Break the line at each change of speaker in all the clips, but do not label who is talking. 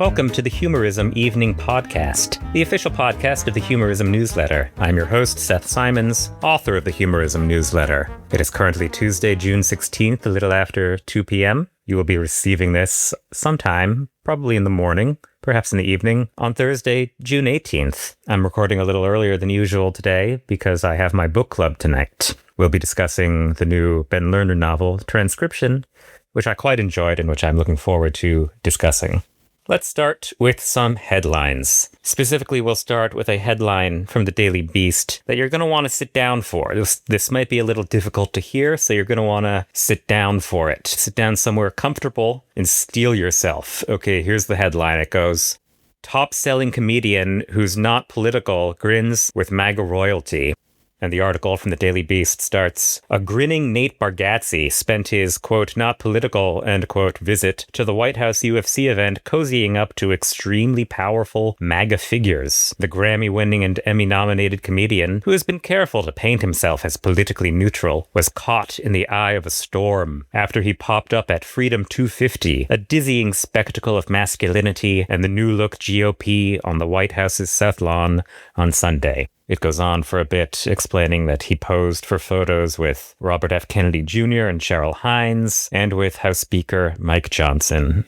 Welcome to the Humorism Evening Podcast, the official podcast of the Humorism newsletter. I'm your host, Seth Simons, author of the Humorism newsletter. It is currently Tuesday, June 16th, a little after 2 p.m. You will be receiving this sometime, probably in the morning, perhaps in the evening, on Thursday, June 18th. I'm recording a little earlier than usual today because I have my book club tonight. We'll be discussing the new Ben Lerner novel, Transcription, which I quite enjoyed and which I'm looking forward to discussing. Let's start with some headlines. Specifically, we'll start with a headline from the Daily Beast that you're going to want to sit down for. This might be a little difficult to hear, so you're going to want to sit down for it. Sit down somewhere comfortable and steel yourself. Okay, here's the headline. It goes, "Top-selling comedian who's not political grins with MAGA royalty." And the article from the Daily Beast starts, "A grinning Nate Bargatze spent his, quote, not political, end quote, visit to the White House UFC event cozying up to extremely powerful MAGA figures. The Grammy-winning and Emmy-nominated comedian, who has been careful to paint himself as politically neutral, was caught in the eye of a storm after he popped up at Freedom 250, a dizzying spectacle of masculinity and the new-look GOP on the White House's South Lawn on Sunday." It goes on for a bit, explaining that he posed for photos with Robert F. Kennedy Jr. and Cheryl Hines, and with House Speaker Mike Johnson.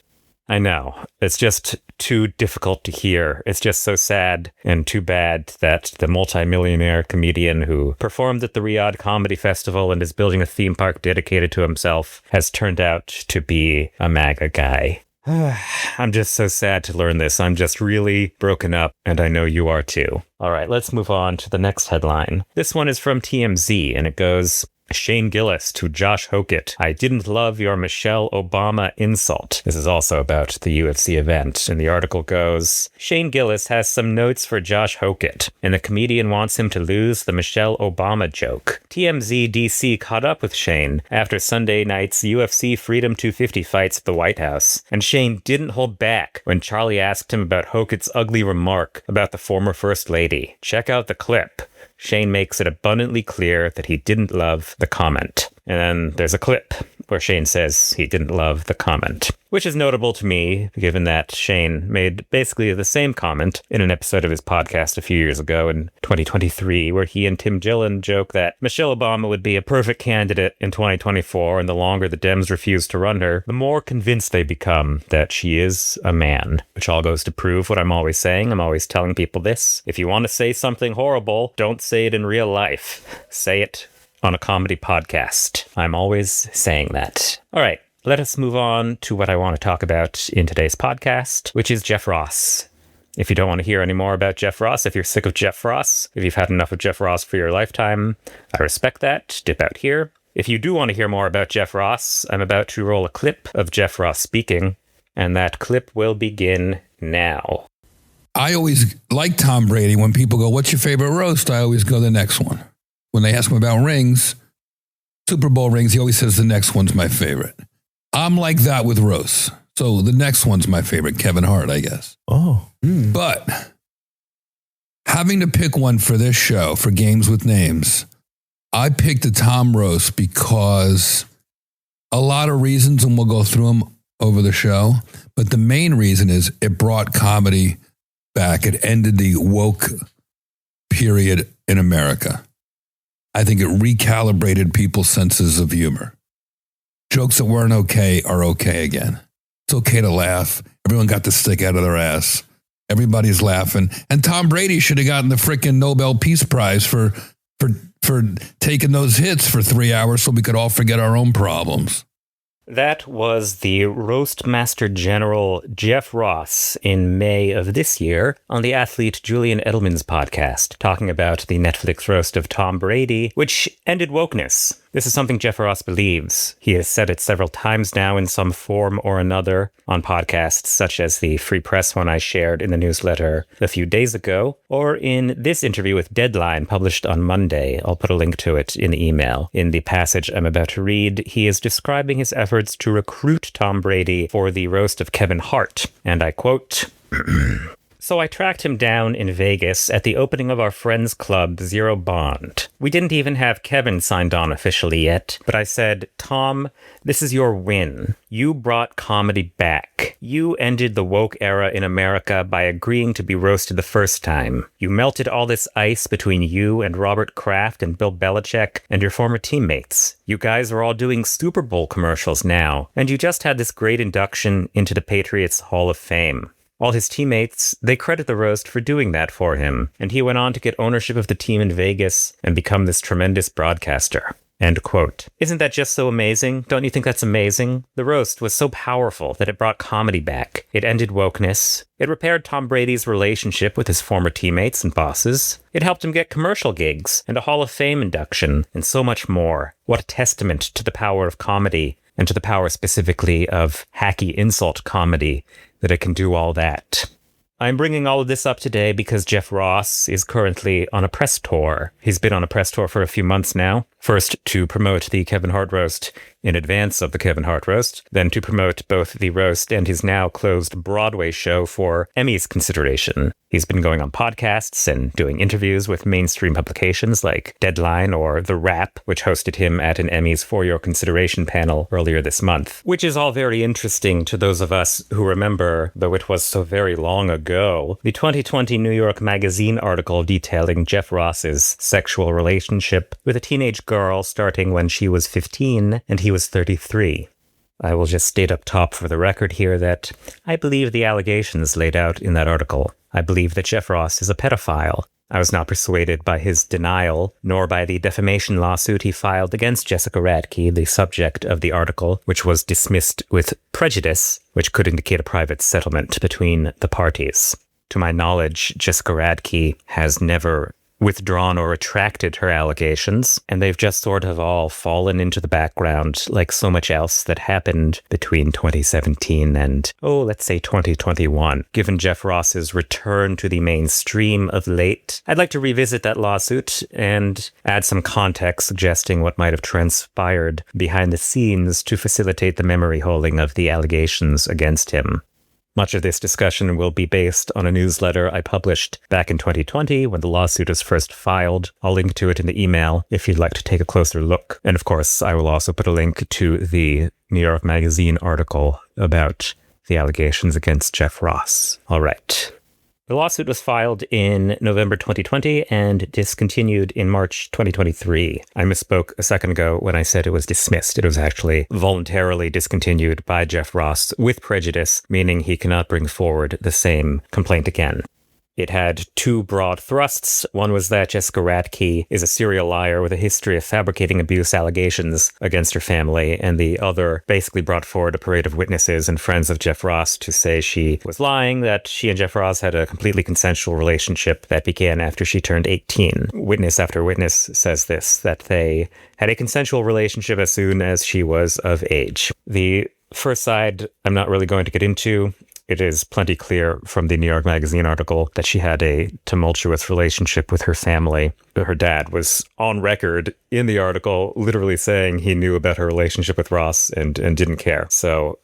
I know, it's just too difficult to hear. It's just so sad and too bad that the multimillionaire comedian who performed at the Riyadh Comedy Festival and is building a theme park dedicated to himself has turned out to be a MAGA guy. I'm just so sad to learn this. I'm just really broken up, and I know you are too. All right, let's move on to the next headline. This one is from TMZ, and it goes, "Shane Gillis to Josh Hokett. I didn't love your Michelle Obama insult." This is also about the UFC event, and the article goes, "Shane Gillis has some notes for Josh Hokett, and the comedian wants him to lose the Michelle Obama joke. TMZ DC caught up with Shane after Sunday night's UFC Freedom 250 fights at the White House, and Shane didn't hold back when Charlie asked him about Hokett's ugly remark about the former First Lady. Check out the clip. Shane makes it abundantly clear that he didn't love the comment." And then there's a clip where Shane says he didn't love the comment, which is notable to me, given that Shane made basically the same comment in an episode of his podcast a few years ago in 2023, where he and Tim Gillen joke that Michelle Obama would be a perfect candidate in 2024, and the longer the Dems refuse to run her, the more convinced they become that she is a man, which all goes to prove what I'm always saying. I'm always telling people this. If you want to say something horrible, don't say it in real life. Say it on a comedy podcast. I'm always saying that. All right, let us move on to what I want to talk about in today's podcast, which is Jeff Ross. If you don't want to hear any more about Jeff Ross, if you're sick of Jeff Ross, if you've had enough of Jeff Ross for your lifetime, I respect that. Dip out here. If you do want to hear more about Jeff Ross, I'm about to roll a clip of Jeff Ross speaking, and that clip will begin now.
I always like Tom Brady. When people go, "What's your favorite roast?" I always go the next one. When they ask him about rings, Super Bowl rings, he always says the next one's my favorite. I'm like that with roasts. So the next one's my favorite, Kevin Hart, I guess.
Oh.
But having to pick one for this show, for Games with Names, I picked the Tom roast because a lot of reasons, and we'll go through them over the show. But the main reason is it brought comedy back. It ended the woke period in America. I think it recalibrated people's senses of humor. Jokes that weren't okay are okay again. It's okay to laugh. Everyone got the stick out of their ass. Everybody's laughing. And Tom Brady should have gotten the freaking Nobel Peace Prize for taking those hits for 3 hours so we could all forget our own problems.
That was the Roastmaster General Jeff Ross in May of this year on the athlete Julian Edelman's podcast, talking about the Netflix roast of Tom Brady, which ended wokeness. This is something Jeff Ross believes. He has said it several times now in some form or another on podcasts, such as the Free Press one I shared in the newsletter a few days ago, or in this interview with Deadline published on Monday. I'll put a link to it in the email. In the passage I'm about to read, he is describing his efforts to recruit Tom Brady for the roast of Kevin Hart, and I quote, So I tracked him down in Vegas at the opening of our friends club, Zero Bond. We didn't even have Kevin signed on officially yet, but I said, Tom, this is your win. You brought comedy back. You ended the woke era in America by agreeing to be roasted the first time. You melted all this ice between you and Robert Kraft and Bill Belichick and your former teammates. You guys are all doing Super Bowl commercials now, and you just had this great induction into the Patriots Hall of Fame. All his teammates, they credit the roast for doing that for him, and he went on to get ownership of the team in Vegas and become this tremendous broadcaster. End quote. Isn't that just so amazing? Don't you think that's amazing? The roast was so powerful that it brought comedy back. It ended wokeness. It repaired Tom Brady's relationship with his former teammates and bosses. It helped him get commercial gigs and a Hall of Fame induction, and so much more. What a testament to the power of comedy, and to the power specifically of hacky insult comedy, that it can do all that. I'm bringing all of this up today because Jeff Ross is currently on a press tour. He's been on a press tour for a few months now. First to promote the Kevin Hart roast in advance of the Kevin Hart roast, then to promote both the roast and his now closed Broadway show for Emmys consideration. He's been going on podcasts and doing interviews with mainstream publications like Deadline or The Wrap, which hosted him at an Emmys For Your Consideration panel earlier this month, which is all very interesting to those of us who remember, though it was so very long ago, the 2020 New York Magazine article detailing Jeff Ross's sexual relationship with a teenage girl starting when she was 15 and he was 33. I will just state up top for the record here that I believe the allegations laid out in that article. I believe that Jeff Ross is a pedophile. I was not persuaded by his denial, nor by the defamation lawsuit he filed against Jessica Radke, the subject of the article, which was dismissed with prejudice, which could indicate a private settlement between the parties. To my knowledge, Jessica Radke has never withdrawn or retracted her allegations, and they've just sort of all fallen into the background like so much else that happened between 2017 and, let's say 2021. Given Jeff Ross's return to the mainstream of late, I'd like to revisit that lawsuit and add some context suggesting what might have transpired behind the scenes to facilitate the memory holding of the allegations against him. Much of this discussion will be based on a newsletter I published back in 2020 when the lawsuit was first filed. I'll link to it in the email if you'd like to take a closer look. And of course, I will also put a link to the New York Magazine article about the allegations against Jeff Ross. All right. The lawsuit was filed in November 2020 and discontinued in March 2023. I misspoke a second ago when I said it was dismissed. It was actually voluntarily discontinued by Jeff Ross with prejudice, meaning he cannot bring forward the same complaint again. It had two broad thrusts. One was that Jessica Radke is a serial liar with a history of fabricating abuse allegations against her family, and the other basically brought forward a parade of witnesses and friends of Jeff Ross to say she was lying, that she and Jeff Ross had a completely consensual relationship that began after she turned 18. Witness after witness says this, that they had a consensual relationship as soon as she was of age. The first side I'm not really going to get into. It is plenty clear from the New York Magazine article that she had a tumultuous relationship with her family. Her dad was on record in the article literally saying he knew about her relationship with Ross and didn't care. So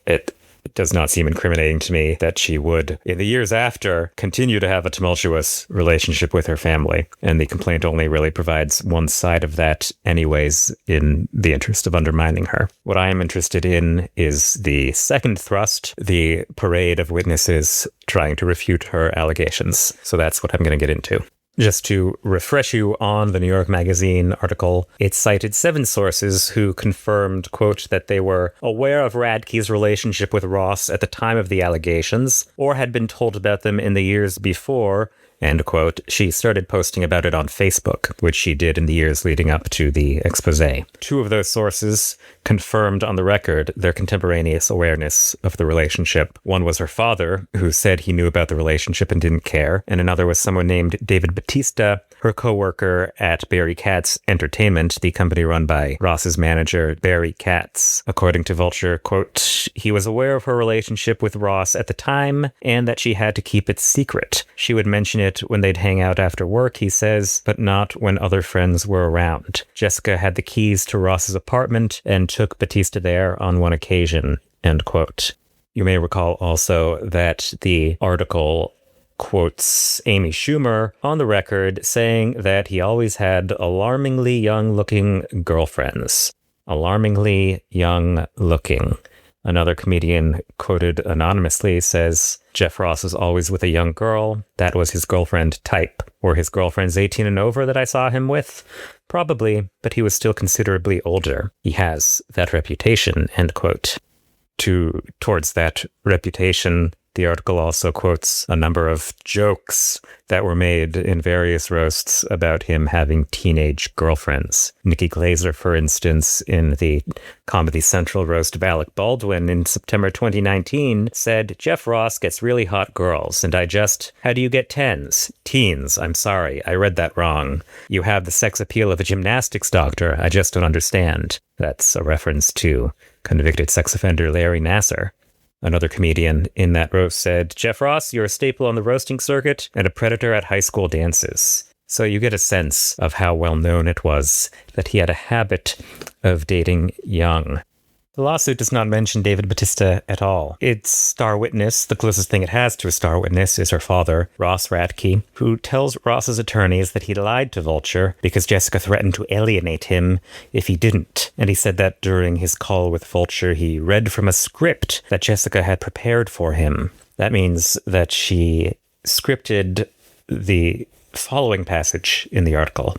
it does not seem incriminating to me that she would, in the years after, continue to have a tumultuous relationship with her family. And the complaint only really provides one side of that anyways, in the interest of undermining her. What I am interested in is the second thrust, the parade of witnesses trying to refute her allegations. So that's what I'm going to get into. Just to refresh you on the New York Magazine article, it cited 7 sources who confirmed, quote, that they were aware of Radke's relationship with Ross at the time of the allegations, or had been told about them in the years before, end quote. She started posting about it on Facebook, which she did in the years leading up to the expose. 2 of those sources confirmed on the record their contemporaneous awareness of the relationship. One was her father, who said he knew about the relationship and didn't care, and another was someone named David Batista, her co-worker at Barry Katz Entertainment, the company run by Ross's manager, Barry Katz. According to Vulture, quote, he was aware of her relationship with Ross at the time and that she had to keep it secret. She would mention it when they'd hang out after work, he says, but not when other friends were around. Jessica had the keys to Ross's apartment and took Batista there on one occasion, end quote. You may recall also that the article quotes Amy Schumer on the record saying that he always had alarmingly young-looking girlfriends. Alarmingly young-looking. Another comedian quoted anonymously says, Jeff Ross was always with a young girl. That was his girlfriend type. Were his girlfriends 18 and over that I saw him with? Probably, but he was still considerably older. He has that reputation, end quote. Towards that reputation, the article also quotes a number of jokes that were made in various roasts about him having teenage girlfriends. Nikki Glaser, for instance, in the Comedy Central roast of Alec Baldwin in September 2019, said, Jeff Ross gets really hot girls, and how do you get tens? Teens, I'm sorry, I read that wrong. You have the sex appeal of a gymnastics doctor, I just don't understand. That's a reference to convicted sex offender Larry Nassar. Another comedian in that roast said, Jeff Ross, you're a staple on the roasting circuit and a predator at high school dances. So you get a sense of how well known it was that he had a habit of dating young. The lawsuit does not mention David Bautista at all. Its star witness, the closest thing it has to a star witness, is her father, Ross Radke, who tells Ross's attorneys that he lied to Vulture because Jessica threatened to alienate him if he didn't. And he said that during his call with Vulture, he read from a script that Jessica had prepared for him. That means that she scripted the following passage in the article.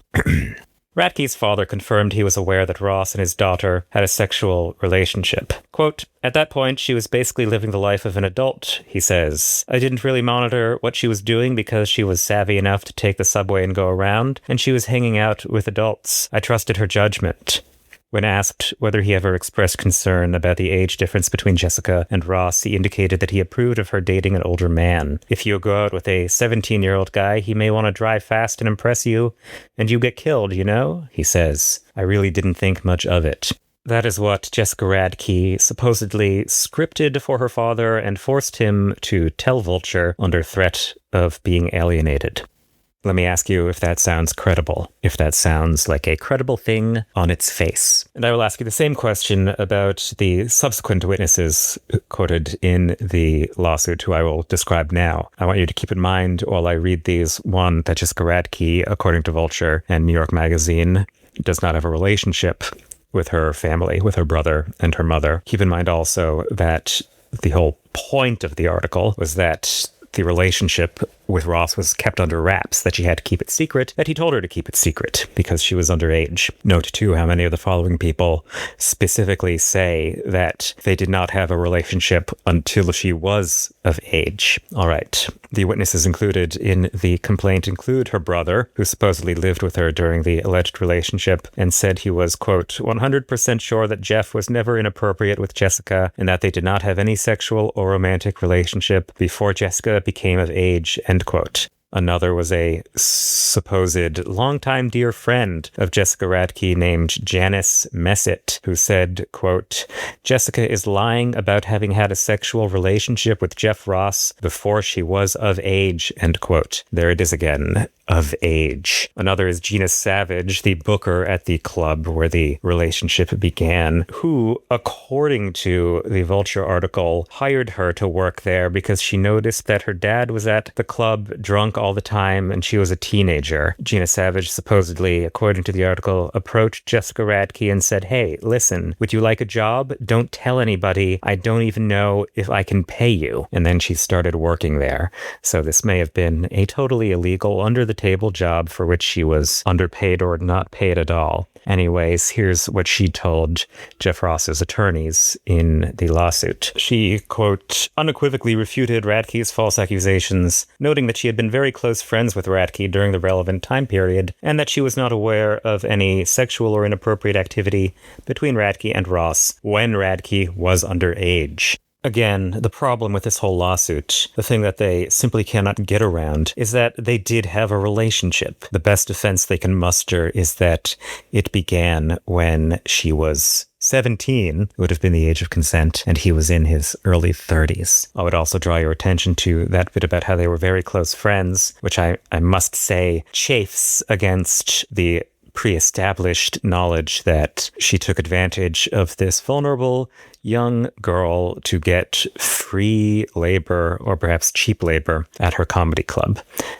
Radke's father confirmed he was aware that Ross and his daughter had a sexual relationship. Quote, at that point, she was basically living the life of an adult, he says. I didn't really monitor what she was doing because she was savvy enough to take the subway and go around, and she was hanging out with adults. I trusted her judgment. When asked whether he ever expressed concern about the age difference between Jessica and Ross, he indicated that he approved of her dating an older man. If you go out with a 17-year-old guy, he may want to drive fast and impress you, and you get killed, you know? He says, I really didn't think much of it. That is what Jessica Radke supposedly scripted for her father and forced him to tell Vulture under threat of being alienated. Let me ask you if that sounds credible, if that sounds like a credible thing on its face. And I will ask you the same question about the subsequent witnesses quoted in the lawsuit, who I will describe now. I want you to keep in mind while I read these, one, that Jessica Radke, according to Vulture and New York Magazine, does not have a relationship with her family, with her brother and her mother. Keep in mind also that the whole point of the article was that the relationship with Ross was kept under wraps, that she had to keep it secret, that he told her to keep it secret because she was underage. Note, too, how many of the following people specifically say that they did not have a relationship until she was of age. All right. The witnesses included in the complaint include her brother, who supposedly lived with her during the alleged relationship and said he was, quote, 100% sure that Jeff was never inappropriate with Jessica and that they did not have any sexual or romantic relationship before Jessica became of age, end quote. Another was a supposed longtime dear friend of Jessica Radke named Janice Messett, who said, quote, Jessica is lying about having had a sexual relationship with Jeff Ross before she was of age, end quote. There it is again, of age. Another is Gina Savage, the booker at the club where the relationship began, who, according to the Vulture article, hired her to work there because she noticed that her dad was at the club drunk all the time and she was a teenager. Gina Savage supposedly, according to the article, approached Jessica Radke and said, hey, listen, would you like a job? Don't tell anybody. I don't even know if I can pay you. And then she started working there. So this may have been a totally illegal, under-the-table job for which she was underpaid or not paid at all. Anyways, here's what she told Jeff Ross's attorneys in the lawsuit. She, quote, unequivocally refuted Radke's false accusations, noting that she had been very close friends with Radke during the relevant time period, and that she was not aware of any sexual or inappropriate activity between Radke and Ross when Radke was underage. Again, the problem with this whole lawsuit, the thing that they simply cannot get around, is that they did have a relationship. The best defense they can muster is that it began when she was 17, would have been the age of consent, and he was in his early 30s. I would also draw your attention to that bit about how they were very close friends, which I must say chafes against the pre-established knowledge that she took advantage of this vulnerable young girl to get free labor, or perhaps cheap labor, at her comedy club.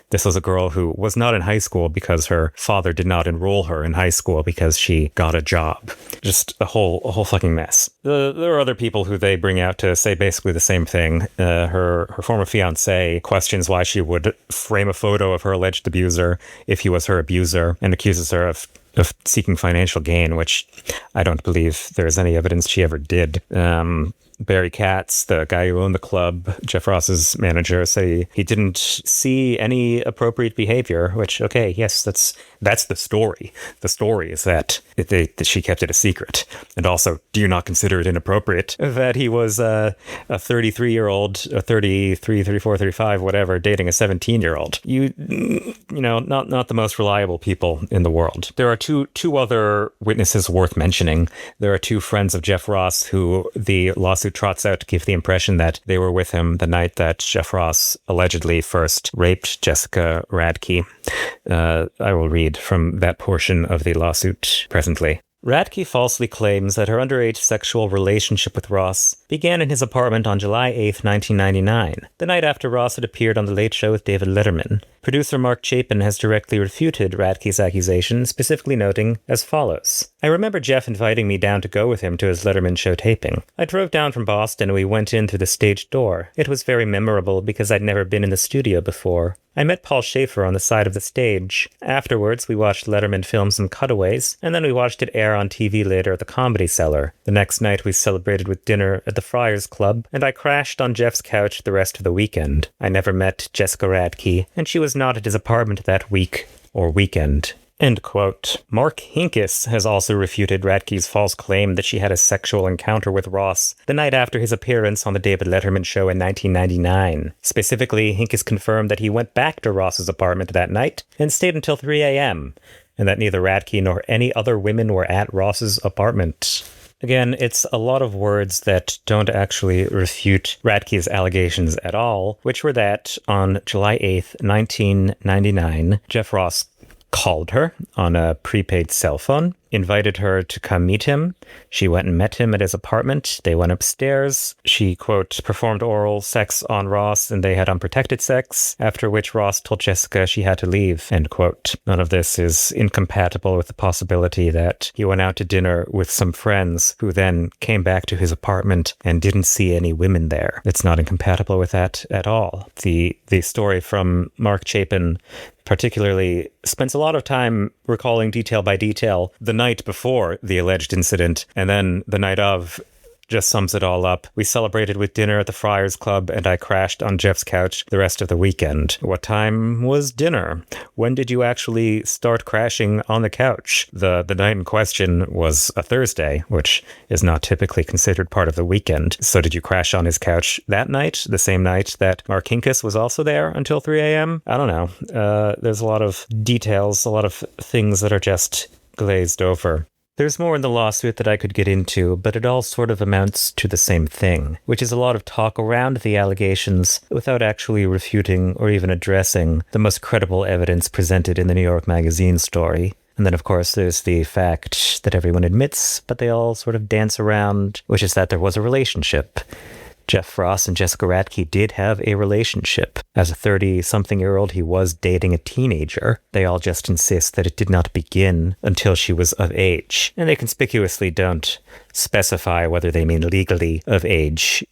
This was a girl who was not in high school because her father did not enroll her in high school because she got a job. Just a whole fucking mess. There are other people who they bring out to say basically the same thing. Her former fiance questions why she would frame a photo of her alleged abuser if he was her abuser, and accuses her of seeking financial gain, which I don't believe there's any evidence she ever did. Barry Katz, the guy who owned the club, Jeff Ross's manager, say he didn't see any appropriate behavior, which, okay, yes, that's the story. The story is that she kept it a secret. And also, do you not consider it inappropriate that he was a 33-year-old, a 33, 34, 35, whatever, dating a 17-year-old? You know, not the most reliable people in the world. There are two other witnesses worth mentioning. There are two friends of Jeff Ross who the lawsuit trots out to give the impression that they were with him the night that Jeff Ross allegedly first raped Jessica Radke. I will read from that portion of the lawsuit presently. Radke falsely claims that her underage sexual relationship with Ross began in his apartment on July 8, 1999, the night after Ross had appeared on The Late Show with David Letterman. Producer Mark Chapin has directly refuted Radke's accusation, specifically noting as follows. I remember Jeff inviting me down to go with him to his Letterman show taping. I drove down from Boston and we went in through the stage door. It was very memorable because I'd never been in the studio before. I met Paul Schaefer on the side of the stage. Afterwards, we watched Letterman film some cutaways, and then we watched it air on TV later at the Comedy Cellar. The next night, we celebrated with dinner at the Friars Club, and I crashed on Jeff's couch the rest of the weekend. I never met Jessica Radke, and she was not at his apartment that week or weekend. End quote. Mark Hinkes has also refuted Radke's false claim that she had a sexual encounter with Ross the night after his appearance on the David Letterman show in 1999. Specifically, Hinkes confirmed that he went back to Ross's apartment that night and stayed until 3 a.m., and that neither Radke nor any other women were at Ross's apartment. Again, it's a lot of words that don't actually refute Radke's allegations at all, which were that on July 8th, 1999, Jeff Ross called her on a prepaid cell phone, invited her to come meet him. She went and met him at his apartment. They went upstairs. She, quote, performed oral sex on Ross and they had unprotected sex, after which Ross told Jessica she had to leave, end quote. None of this is incompatible with the possibility that he went out to dinner with some friends who then came back to his apartment and didn't see any women there. It's not incompatible with that at all. The story from Mark Chapin particularly spends a lot of time recalling detail by detail the night before the alleged incident, and then the night of just sums it all up. We celebrated with dinner at the Friars Club, and I crashed on Jeff's couch the rest of the weekend. What time was dinner? When did you actually start crashing on the couch? The night in question was a Thursday, which is not typically considered part of the weekend. So did you crash on his couch that night, the same night that Mark Hinkes was also there until 3 a.m.? I don't know. There's a lot of details, a lot of things that are just glazed over. There's more in the lawsuit that I could get into, but it all sort of amounts to the same thing, which is a lot of talk around the allegations without actually refuting or even addressing the most credible evidence presented in the New York Magazine story. And then, of course, there's the fact that everyone admits, but they all sort of dance around, which is that there was a relationship. Jeff Ross and Jessica Radke did have a relationship. As a 30-something-year-old, he was dating a teenager. They all just insist that it did not begin until she was of age. And they conspicuously don't specify whether they mean legally of age,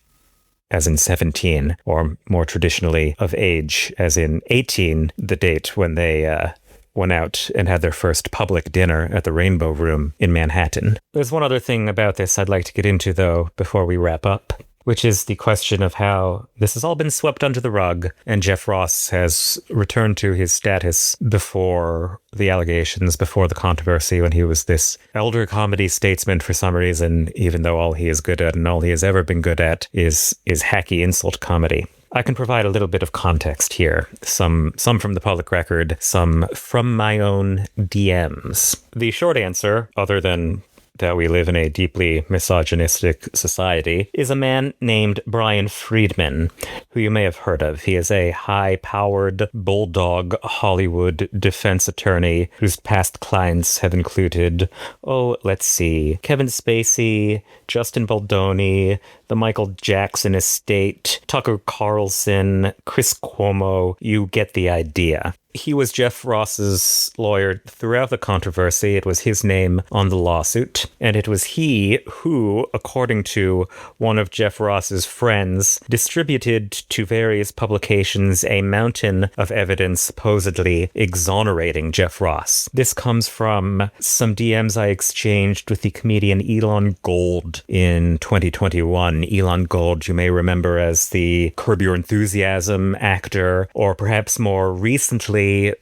as in 17, or more traditionally of age, as in 18, the date when they went out and had their first public dinner at the Rainbow Room in Manhattan. There's one other thing about this I'd like to get into, though, before we wrap up, which is the question of how this has all been swept under the rug and Jeff Ross has returned to his status before the allegations, before the controversy, when he was this elder comedy statesman for some reason, even though all he is good at and all he has ever been good at is hacky insult comedy. I can provide a little bit of context here, some from the public record, some from my own DMs. The short answer, other than that we live in a deeply misogynistic society, is a man named Brian Friedman, who you may have heard of. He is a high-powered bulldog Hollywood defense attorney whose past clients have included, let's see, Kevin Spacey, Justin Baldoni, the Michael Jackson estate, Tucker Carlson, Chris Cuomo. You get the idea. He was Jeff Ross's lawyer throughout the controversy. It was his name on the lawsuit. And it was he who, according to one of Jeff Ross's friends, distributed to various publications a mountain of evidence supposedly exonerating Jeff Ross. This comes from some DMs I exchanged with the comedian Elon Gold in 2021. Elon Gold, you may remember as the Curb Your Enthusiasm actor, or perhaps more recently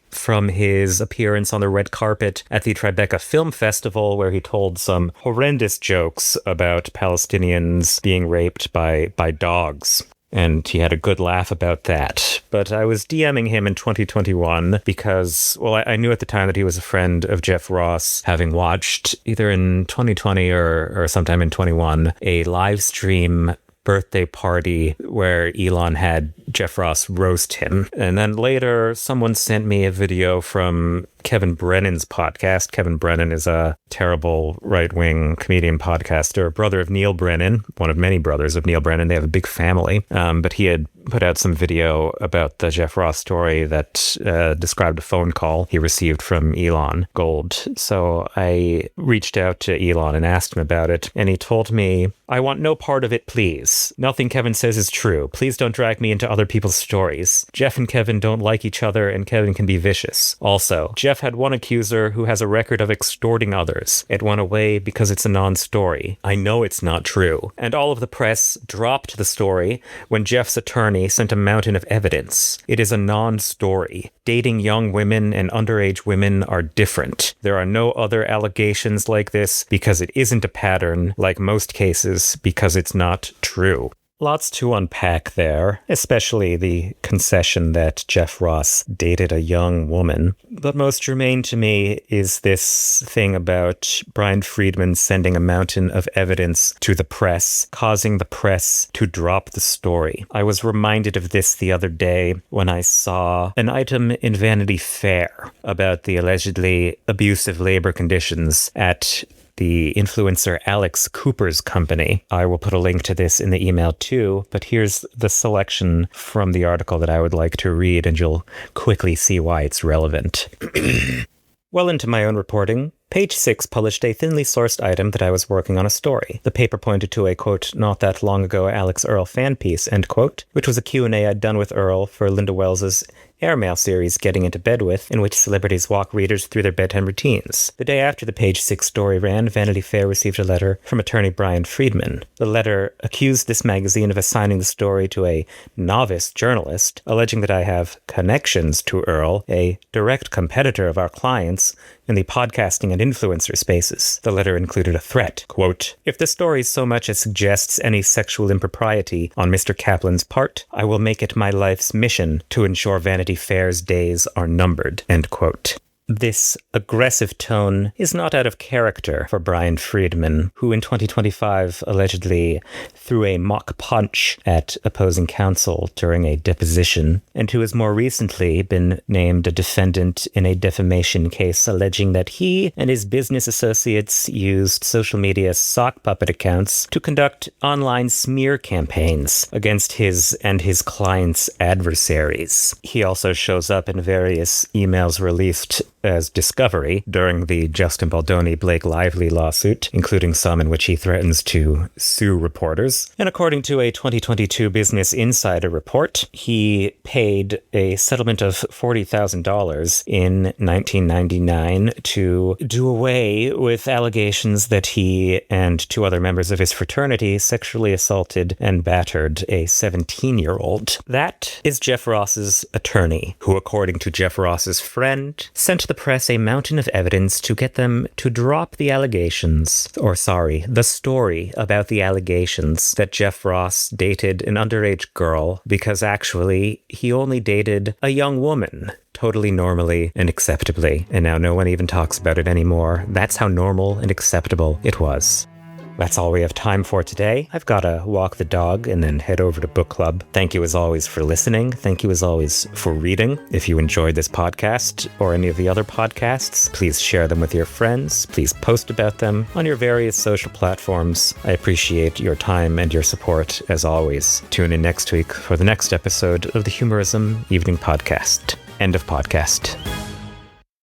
from his appearance on the red carpet at the Tribeca Film Festival, where he told some horrendous jokes about Palestinians being raped by dogs. And he had a good laugh about that. But I was DMing him in 2021 because, I knew at the time that he was a friend of Jeff Ross, having watched either in 2020 or sometime in 21, a live stream birthday party where Elon had Jeff Ross roast him. And then later, someone sent me a video from Kevin Brennan's podcast. Kevin Brennan is a terrible right-wing comedian podcaster, brother of Neil Brennan, one of many brothers of Neil Brennan. They have a big family. But he had put out some video about the Jeff Ross story that described a phone call he received from Elon Gold. So I reached out to Elon and asked him about it. And he told me, "I want no part of it, please. Nothing Kevin says is true. Please don't drag me into other people's stories. Jeff and Kevin don't like each other, and Kevin can be vicious. Also, Jeff had one accuser who has a record of extorting others. It went away because it's a non-story. I know it's not true. And all of the press dropped the story when Jeff's attorney sent a mountain of evidence. It is a non-story. Dating young women and underage women are different. There are no other allegations like this because it isn't a pattern, like most cases, because it's not true." Lots to unpack there, especially the concession that Jeff Ross dated a young woman. But most germane to me is this thing about Brian Friedman sending a mountain of evidence to the press, causing the press to drop the story. I was reminded of this the other day when I saw an item in Vanity Fair about the allegedly abusive labor conditions at the influencer Alex Cooper's company. I will put a link to this in the email too, but here's the selection from the article that I would like to read, and you'll quickly see why it's relevant. Well into my own reporting, Page 6 published a thinly sourced item that I was working on a story. The paper pointed to a, quote, not that long ago Alex Earl fan piece, end quote, which was a Q&A I'd done with Earl for Linda Wells's airmail series Getting Into Bed With, in which celebrities walk readers through their bedtime routines. The day after the Page 6 story ran, Vanity Fair received a letter from attorney Brian Friedman. The letter accused this magazine of assigning the story to a novice journalist, alleging that I have connections to Earl, a direct competitor of our clients, in the podcasting and influencer spaces. The letter included a threat, quote, "If the story so much as suggests any sexual impropriety on Mr. Kaplan's part, I will make it my life's mission to ensure Vanity Fair's days are numbered," end quote. This aggressive tone is not out of character for Brian Friedman, who in 2025 allegedly threw a mock punch at opposing counsel during a deposition, and who has more recently been named a defendant in a defamation case alleging that he and his business associates used social media sock puppet accounts to conduct online smear campaigns against his and his clients' adversaries. He also shows up in various emails released as discovery during the Justin Baldoni-Blake Lively lawsuit, including some in which he threatens to sue reporters. And according to a 2022 Business Insider report, he paid a settlement of $40,000 in 1999 to do away with allegations that he and two other members of his fraternity sexually assaulted and battered a 17-year-old. That is Jeff Ross's attorney, who, according to Jeff Ross's friend, sent the press a mountain of evidence to get them to drop the the story about the allegations that Jeff Ross dated an underage girl because actually he only dated a young woman. Totally normally and acceptably, and now no one even talks about it anymore. That's how normal and acceptable it was. That's all we have time for today. I've got to walk the dog and then head over to book club. Thank you as always for listening. Thank you as always for reading. If you enjoyed this podcast or any of the other podcasts, please share them with your friends. Please post about them on your various social platforms. I appreciate your time and your support as always. Tune in next week for the next episode of the Humorism Evening Podcast. End of podcast.